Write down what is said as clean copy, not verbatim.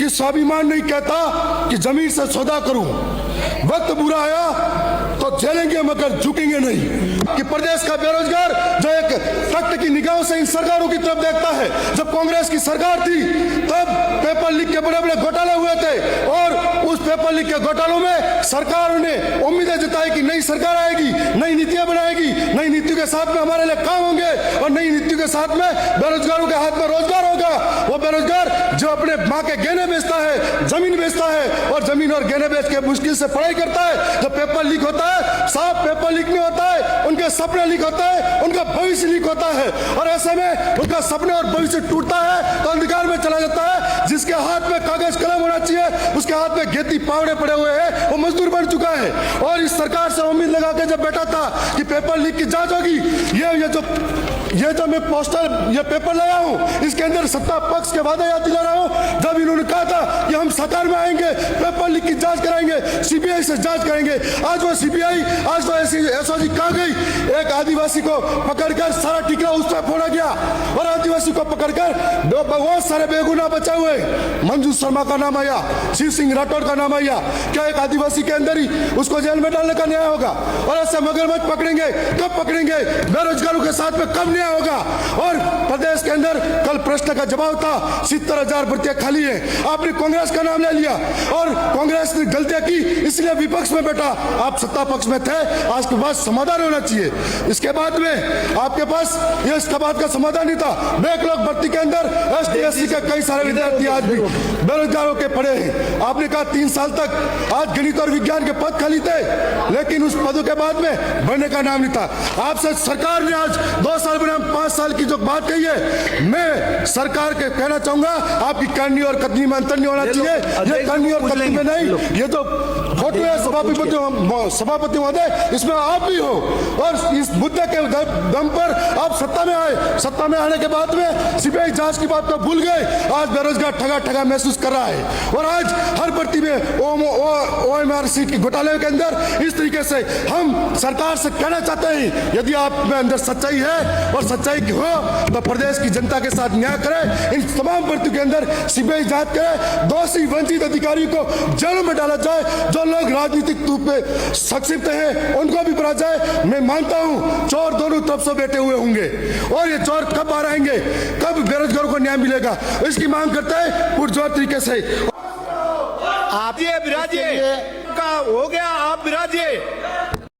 कि स्वाभिमान नहीं कहता कि जमीन से सौदा करूं। वक्त बुरा आया तो झेलेंगे मगर झुकेंगे नहीं। कि प्रदेश का बेरोजगार जो एक फक्त की निगाहों से इन सरकारों की तरफ देखता है। जब कांग्रेस की सरकार थी तब पेपर लीक के बड़े बड़े घोटाले हुए थे और उस पेपर लीक के घोटालों में सरकार ने उम्मीदें जताई कि नई सरकार आएगी, नई नीतियां बनाएगी, नई नीतियों के साथ में हमारे लिए काम होंगे और नई नीतियों के साथ में बेरोजगारों के हाथ में रोजगार होगा। वो बेरोजगार जो अपने माँ के गहने बेचता है, जमीन बेचता है और जमीन और गहने बेच के मुश्किल से पढ़ाई करता है। जब पेपर लीक होता है, साफ पेपर लीक नहीं होता है, उनके सपने लीक होता है, उनका भविष्य लीक होता है और ऐसे में उनका सपने और भविष्य टूटता है तो अंधकार में चला जाता है। जिसके हाथ में कागज कलम होना चाहिए उसके हाथ में घेती पावड़े पड़े हुए हैं, वो मजदूर बन चुका है। और इस सरकार से उम्मीद लगा के जब बैठा था कि पेपर लीक की जांच होगी, ये जो मैं पोस्टर ये पेपर लाया हूं इसके अंदर सत्ता पक्ष के वादे याद दिला रहा हूं। जब इन्होंने कहा था कि हम सरकार में आएंगे, पेपर लीक की जांच कराएंगे, सीबीआई से जांच करेंगे, आज वो सीबीआई, आज वो एसओजी कहां गई? एक आदिवासी को पकड़कर सारा टिकरा उस पर फोड़ा गया और आदिवासी को पकड़कर बहुत सारे बेगुनाह बचाए हुए मंजू शर्मा का नाम आया, शिव सिंह राठौर का नाम आया। क्या एक आदिवासी के अंदर ही उसको जेल में डालने का न्याय होगा? और ऐसे मगरमच्छ पकड़ेंगे, कब पकड़ेंगे? बेरोजगारों के साथ में कब न्याय होगा? और प्रदेश के अंदर कल प्रश्न का जवाब था 70,000 भर्तियां खाली है। आपने कांग्रेस का नाम ले लिया और कांग्रेस ने गलतियां की इसलिए विपक्ष में बैठा। आप सत्ता पक्ष में थे, आज के बाद समाधान होना चाहिए। इसके बाद में आपके पास ये इसका बात का समाधान नहीं था। बैकलॉग भर्ती के अंदर ST/SC के कई सारे विद्यार्थी आज भी बेरोजगारों के पड़े हैं। आपने कहा 3 साल तक आज गणित और विज्ञान के पद खाली थे लेकिन उस पदों के बाद में बढ़ने का नाम नहीं था। आपसे सरकार ने आज 2 साल बनाम 5 साल की जो बात कही है, मैं सरकार के कहना चाहूंगा आपकी करनी और कतनी में अंतर नहीं होना चाहिए। ये करनी और कतनी में नहीं, ये जो फोटो है सभापति महोदय इसमें आप भी हो और इस मुद्दे के दम पर आप सत्ता में आए। सत्ता में आने के बाद में सीबीआई जांच की बात तो भूल गए। आज बेरोजगार ठगा ठगा महसूस कर रहा है और आज हर भर्ती में OMR सीट के घोटाले के अंदर इस तरीके से हम सरकार से कहना चाहते हैं यदि आप में अंदर सच्चाई है और सच्चाई की हो तो प्रदेश की जनता के साथ न्याय करें। इन तमाम भर्तियों के अंदर सीबीआई जांच करे, दोषी वंचित अधिकारियों को जेलों में डाला जाए, जो लोग राजनीतिक रूप में संक्षिप्त हैं उनको भी भरा जाए। मैं मानता हूं चोर दोनों तरफ से बैठे हुए होंगे और ये चोर कब बाहर आएंगे, कब बेरोजगारों को न्याय मिलेगा, इसकी मांग करता है पुरजोर तरीके से। आप विराजिए का हो गया, आप विराजिए।